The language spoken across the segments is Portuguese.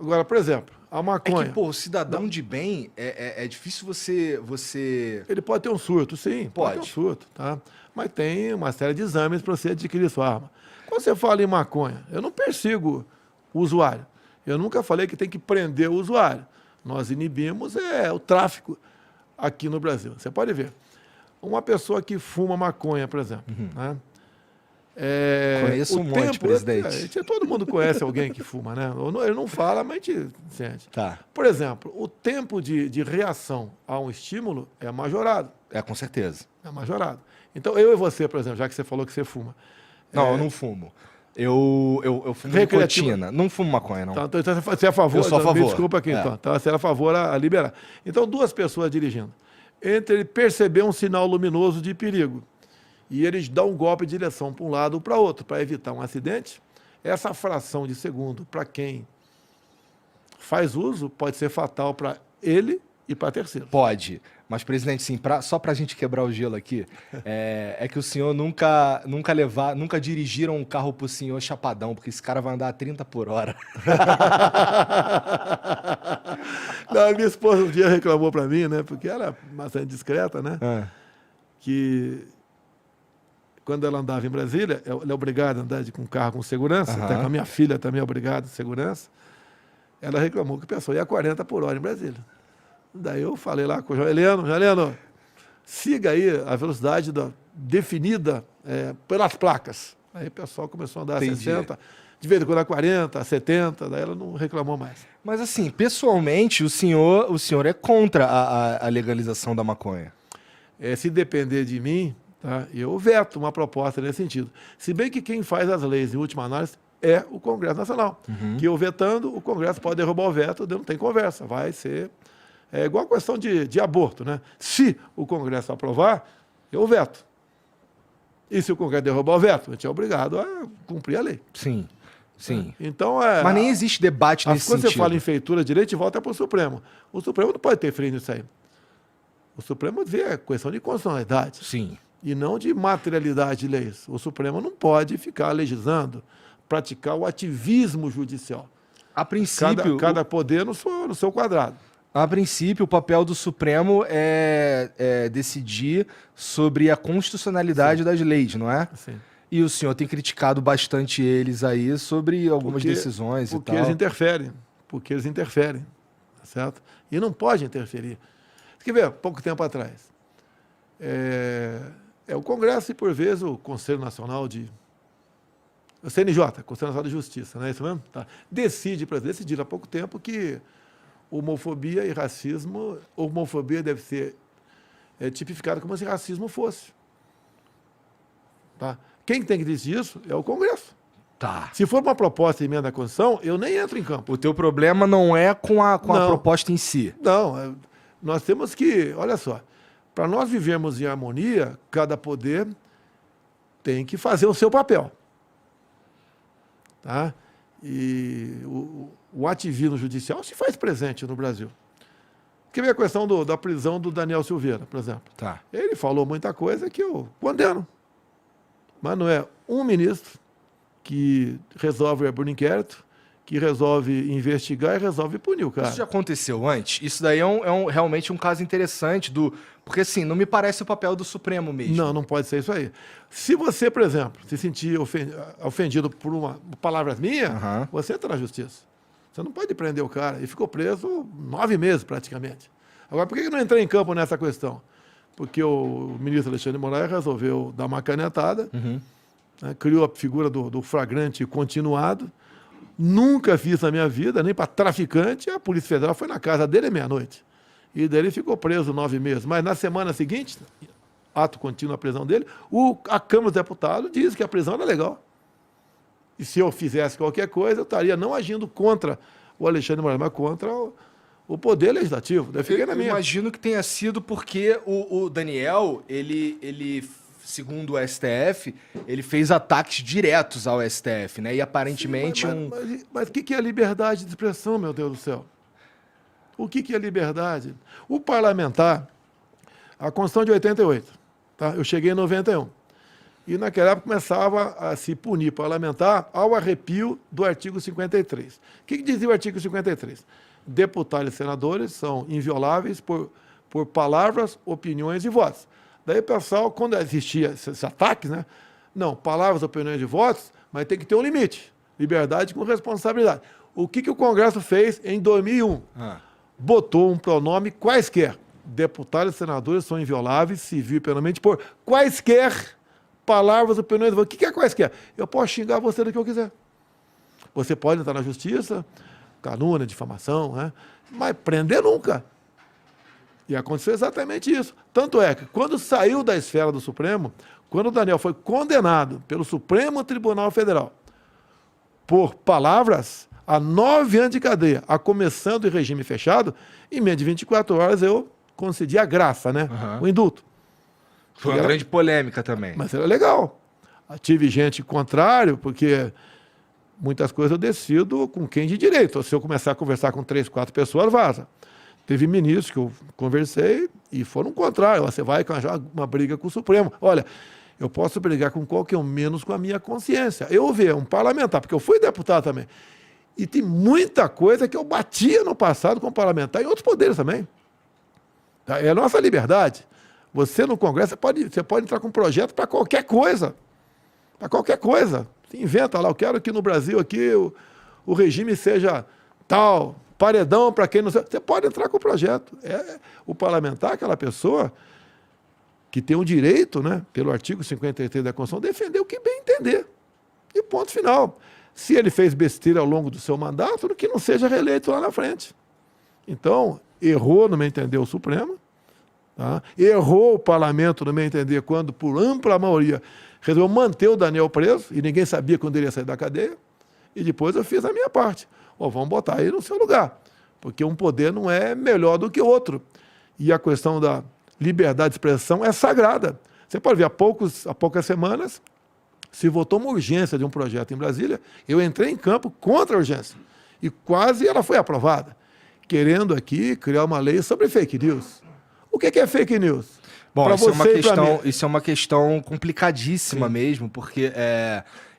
Agora, por exemplo, a maconha. É que, pô, o cidadão de bem, é difícil você... Ele pode ter um surto, sim, pode ter um Pode. surto, tá? Mas tem uma série de exames para você adquirir sua arma. Quando você fala em maconha, eu não persigo o usuário. Eu nunca falei que tem que prender o usuário. Nós inibimos o tráfico aqui no Brasil. Você pode ver. Uma pessoa que fuma maconha, por exemplo, né? Conheço um monte, presidente. Todo mundo conhece alguém que fuma, né? Ele não fala, mas a gente sente. Tá. Por exemplo, o tempo de reação a um estímulo é majorado. É, com certeza. É majorado. Então, eu e você, por exemplo, já que você falou que você fuma. Não, eu não fumo. Eu fumo nicotina. Não fumo maconha, não. Então, você é a favor? Eu sou a favor. Me desculpa aqui, então. Então, você é a favor a liberar. Então, duas pessoas dirigindo. Entre ele perceber um sinal luminoso de perigo e eles dão um golpe de direção para um lado ou para outro, para evitar um acidente, essa fração de segundo, para quem faz uso, pode ser fatal para ele e para terceiro. Pode. Mas, presidente, sim, só para a gente quebrar o gelo aqui, é que o senhor nunca dirigiram um carro pro senhor chapadão, porque esse cara vai andar a 30 por hora. Não, a minha esposa um dia reclamou para mim, né, porque ela é bastante discreta, né, que quando ela andava em Brasília, ela é obrigada a andar com carro com segurança, até com a minha filha também é obrigada a segurança, ela reclamou que o pessoal ia a 40 por hora em Brasília. Daí eu falei lá com o João Heleno, siga aí a velocidade definida pelas placas. Aí o pessoal começou a andar a 60, de vez em quando a 40, a 70, daí ela não reclamou mais. Mas assim, pessoalmente, o senhor é contra a legalização da maconha? Se depender de mim, tá, eu veto uma proposta nesse sentido. Se bem que quem faz as leis, em última análise, é o Congresso Nacional. Que eu vetando, o Congresso pode derrubar o veto, não tem conversa, vai ser... É igual a questão de aborto, né? Se o Congresso aprovar, eu veto. E se o Congresso derrubar o veto, a gente é obrigado a cumprir a lei. Sim, sim. Então, mas nem existe debate nesse quando sentido. Você fala em feitura de direito, volta para o Supremo. O Supremo não pode ter freio nisso aí. O Supremo vê a questão de constitucionalidade. Sim. E não de materialidade de leis. O Supremo não pode ficar legislando, praticar o ativismo judicial. A princípio... Cada poder no seu quadrado. A princípio, o papel do Supremo é decidir sobre a constitucionalidade das leis, não é? Sim. E o senhor tem criticado bastante eles aí sobre algumas decisões e tal. Porque eles interferem, tá certo? E não pode interferir. Você quer ver, pouco tempo atrás, o Congresso e, por vezes, o Conselho Nacional o CNJ, Conselho Nacional de Justiça, não é isso mesmo? Tá. Decidiram há pouco tempo que homofobia e racismo, homofobia deve ser tipificada como se racismo fosse. Tá? Quem tem que decidir isso é o Congresso. Tá. Se for uma proposta de emenda à Constituição, eu nem entro em campo. O teu problema não é com a proposta em si. Não, nós temos que, olha só, para nós vivermos em harmonia, cada poder tem que fazer o seu papel. Tá? E o ativismo judicial se faz presente no Brasil. Quer ver a questão da prisão do Daniel Silveira, por exemplo? Tá. Ele falou muita coisa que eu condeno. Mas não é um ministro que resolve abrir um inquérito, que resolve investigar e resolve punir o cara. Isso já aconteceu antes? Isso daí é realmente um caso interessante porque assim, não me parece o papel do Supremo mesmo. Não pode ser isso aí. Se você, por exemplo, se sentir ofendido por palavras minhas, você entra na justiça. Você não pode prender o cara. Ele ficou preso 9 meses, praticamente. Agora, por que eu não entrei em campo nessa questão? Porque o ministro Alexandre de Moraes resolveu dar uma canetada, né, criou a figura do flagrante continuado. Nunca fiz na minha vida, nem para traficante. A Polícia Federal foi na casa dele à meia-noite. E daí ele ficou preso 9 meses. Mas na semana seguinte, ato contínuo a prisão dele, a Câmara dos Deputados diz que a prisão era legal. E se eu fizesse qualquer coisa, eu estaria não agindo contra o Alexandre de Moraes, mas contra o Poder Legislativo. Eu fiquei na minha. Imagino que tenha sido porque o Daniel, ele segundo o STF, ele fez ataques diretos ao STF, né? E aparentemente Mas o que é liberdade de expressão, meu Deus do céu? O que é liberdade? O parlamentar, a Constituição de 88, tá? Eu cheguei em 91. E naquela época começava a se punir parlamentar ao arrepio do artigo 53. O que dizia o artigo 53? Deputados e senadores são invioláveis por palavras, opiniões e votos. Daí, pessoal, quando existia esses ataques, né? Não, palavras, opiniões e votos, mas tem que ter um limite. Liberdade com responsabilidade. O que o Congresso fez em 2001? Botou um pronome quaisquer. Deputados e senadores são invioláveis, civil e penalmente, por quaisquer palavras, opiniões e votos. O que é quaisquer? Eu posso xingar você do que eu quiser. Você pode entrar na justiça, calúnia, difamação, né? Mas prender nunca. E aconteceu exatamente isso. Tanto é que, quando saiu da esfera do Supremo, quando o Daniel foi condenado pelo Supremo Tribunal Federal por palavras, a 9 anos de cadeia, a começando em regime fechado, em menos de 24 horas eu concedi a graça, né? O indulto. Foi uma grande polêmica também. Mas era legal. Tive gente contrário, porque muitas coisas eu decido com quem de direito. Se eu começar a conversar com 3, 4 pessoas, vaza. Teve ministros que eu conversei e foram contrários. Você vai arranjar uma briga com o Supremo. Olha, eu posso brigar com qualquer um, menos com a minha consciência. Eu vi um parlamentar, porque eu fui deputado também. E tem muita coisa que eu batia no passado com parlamentar e outros poderes também. É a nossa liberdade. Você no Congresso, você pode entrar com um projeto para qualquer coisa. Para qualquer coisa. Você inventa lá, eu quero que no Brasil aqui o regime seja tal, paredão para quem não sabe. Você pode entrar com o projeto. O parlamentar, aquela pessoa que tem o direito, né, pelo artigo 53 da Constituição, defender o que bem entender. E ponto final. Se ele fez besteira ao longo do seu mandato, que não seja reeleito lá na frente. Então, errou, no meu entender, o Supremo. Tá? Errou o parlamento, no meu entender, quando, por ampla maioria, resolveu manter o Daniel preso, e ninguém sabia quando ele ia sair da cadeia. E depois eu fiz a minha parte. Vamos botar ele no seu lugar. Porque um poder não é melhor do que o outro. E a questão da liberdade de expressão é sagrada. Você pode ver, há poucas semanas, se votou uma urgência de um projeto em Brasília, eu entrei em campo contra a urgência. E quase ela foi aprovada, querendo aqui criar uma lei sobre fake news. O que é fake news? Bom, isso é uma questão complicadíssima. Sim. Mesmo, porque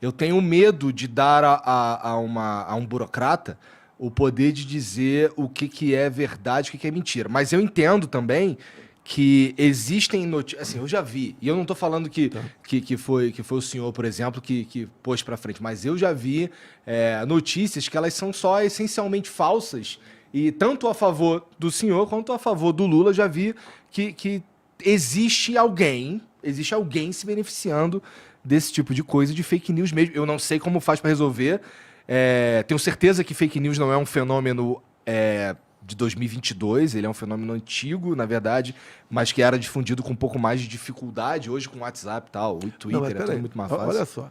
eu tenho medo de dar a um burocrata o poder de dizer o que é verdade, o que é mentira. Mas eu entendo também que existem notícias. Assim, eu já vi, e eu não estou falando que foi o senhor, por exemplo, que pôs para frente, mas eu já vi notícias que elas são só essencialmente falsas, e tanto a favor do senhor quanto a favor do Lula, já vi que existe alguém se beneficiando desse tipo de coisa, de fake news mesmo. Eu não sei como faz para resolver. Tenho certeza que fake news não é um fenômeno de 2022, ele é um fenômeno antigo, na verdade, mas que era difundido com um pouco mais de dificuldade, hoje com o WhatsApp e tal, o Twitter, é tudo muito mais fácil. Olha só,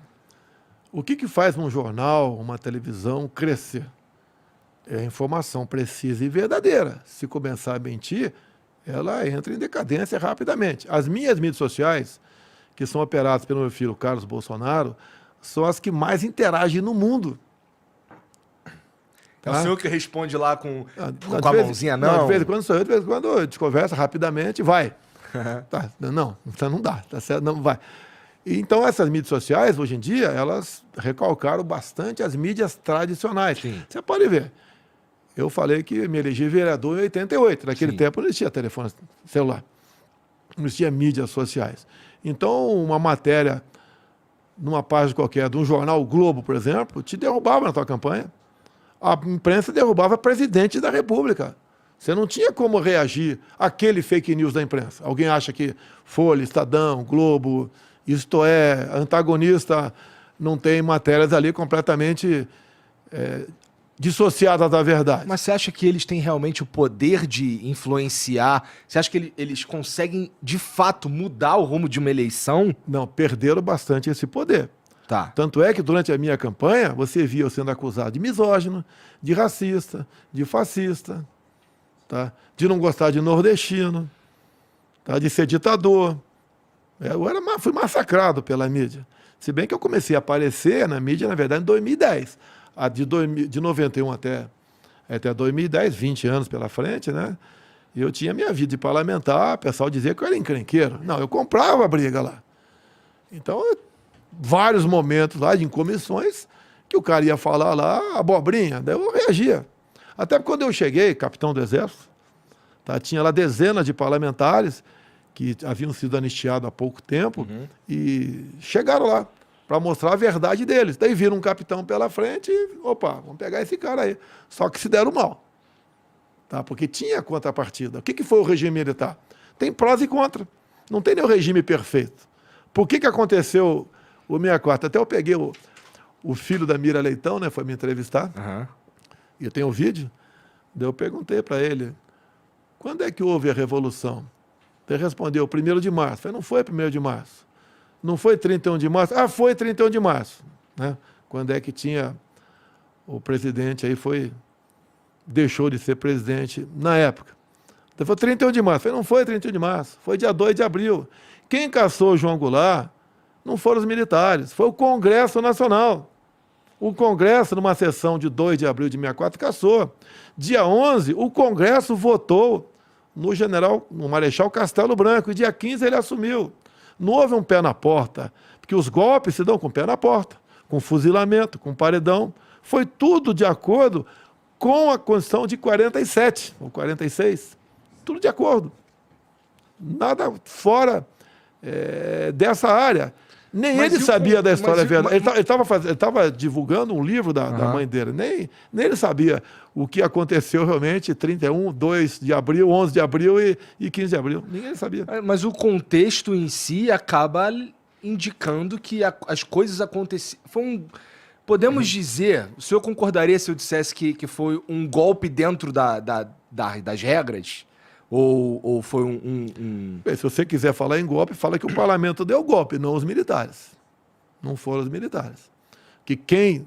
o que faz um jornal, uma televisão crescer? É informação precisa e verdadeira. Se começar a mentir, ela entra em decadência rapidamente. As minhas mídias sociais, que são operadas pelo meu filho Carlos Bolsonaro, são as que mais interagem no mundo. É o senhor que responde lá com a mãozinha, não? De vez em quando sou eu, de vez em quando a gente conversa rapidamente, vai. Tá, não dá, tá certo, não vai. Então, essas mídias sociais, hoje em dia, elas recalcaram bastante as mídias tradicionais. Sim. Você pode ver. Eu falei que me elegi vereador em 88. Naquele tempo não existia telefone celular. Não existia mídias sociais. Então, uma matéria numa página qualquer, de um jornal, o Globo, por exemplo, te derrubava na tua campanha. A imprensa derrubava presidente da República. Você não tinha como reagir àquele fake news da imprensa. Alguém acha que Folha, Estadão, Globo, Isto É, antagonista, não tem matérias ali completamente dissociadas da verdade. Mas você acha que eles têm realmente o poder de influenciar? Você acha que eles conseguem, de fato, mudar o rumo de uma eleição? Não, perderam bastante esse poder. Tá. Tanto é que durante a minha campanha, você via eu sendo acusado de misógino, de racista, de fascista, tá? De não gostar de nordestino, tá? De ser ditador. Eu fui massacrado pela mídia. Se bem que eu comecei a aparecer na mídia, na verdade, em 2010. De 91 até 2010, 20 anos pela frente, né? E eu tinha minha vida de parlamentar, o pessoal dizia que eu era encrenqueiro. Não, eu comprava a briga lá. Então, vários momentos lá, em comissões, que o cara ia falar lá, abobrinha, daí eu reagia. Até quando eu cheguei, capitão do Exército, tá, tinha lá dezenas de parlamentares que haviam sido anistiados há pouco tempo e chegaram lá para mostrar a verdade deles. Daí viram um capitão pela frente e, opa, vamos pegar esse cara aí. Só que se deram mal, tá? Porque tinha contrapartida. O que foi o regime militar? Tem prós e contra. Não tem nenhum regime perfeito. Por que aconteceu o 64? Até eu peguei o filho da Mira Leitão, né, foi me entrevistar, e eu tenho um vídeo, daí eu perguntei para ele, quando é que houve a Revolução? Ele respondeu, 1º de março. Eu falei, não foi 1º de março. Não foi 31 de março? Ah, foi 31 de março. Né? Quando é que tinha o presidente aí deixou de ser presidente na época. Então foi 31 de março. Eu falei, não foi 31 de março, foi dia 2 de abril. Quem caçou o João Goulart não foram os militares, foi o Congresso Nacional. O Congresso, numa sessão de 2 de abril de 64, caçou. Dia 11, o Congresso votou no Marechal Castelo Branco, e dia 15 ele assumiu. Não houve um pé na porta, porque os golpes se dão com o pé na porta, com fuzilamento, com paredão. Foi tudo de acordo com a Constituição de 47, ou 46. Tudo de acordo. Nada fora dessa área. Nem ele sabia da história verdadeira. Ele estava divulgando um livro da mãe dele. Nem ele sabia o que aconteceu realmente 31, 2 de abril, 11 de abril e 15 de abril. Ninguém sabia. Mas o contexto em si acaba indicando que as coisas aconteceram. Podemos dizer, o senhor concordaria se eu dissesse que foi um golpe dentro das regras? Ou foi Bem, se você quiser falar em golpe, fala que o parlamento deu golpe, não os militares. Não foram os militares. Que quem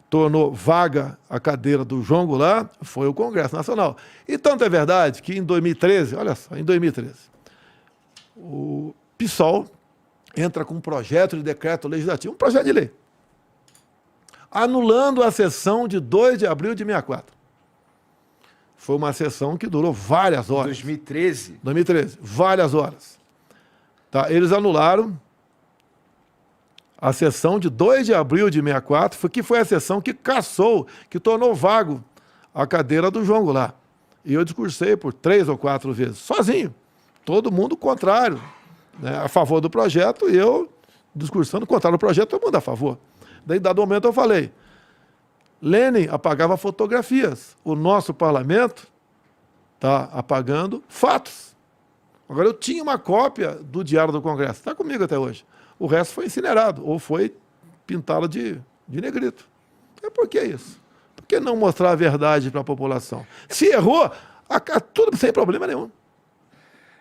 tornou vaga a cadeira do João Goulart foi o Congresso Nacional. E tanto é verdade que em 2013, olha só, em 2013, o PSOL entra com um projeto de decreto legislativo, um projeto de lei, anulando a sessão de 2 de abril de 64. Foi uma sessão que durou várias horas. 2013? 2013, várias horas. Tá, eles anularam a sessão de 2 de abril de 64, que foi a sessão que cassou, que tornou vago a cadeira do João Goulart. E eu discursei por 3 ou 4 vezes, sozinho. Todo mundo contrário, né, a favor do projeto, e eu discursando contrário do projeto, todo mundo a favor. Daí, dado momento, eu falei, Lênin apagava fotografias. O nosso parlamento está apagando fatos. Agora, eu tinha uma cópia do Diário do Congresso. Está comigo até hoje. O resto foi incinerado ou foi pintado de negrito. Por que isso? Por que não mostrar a verdade para a população? Se errou, tudo sem problema nenhum.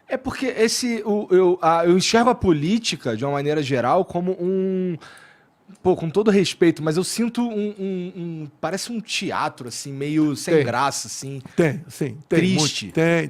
É porque eu enxergo a política, de uma maneira geral, como Pô, com todo respeito, mas eu sinto parece um teatro, assim, meio sem graça, assim. Tem, sim. Triste. Tem.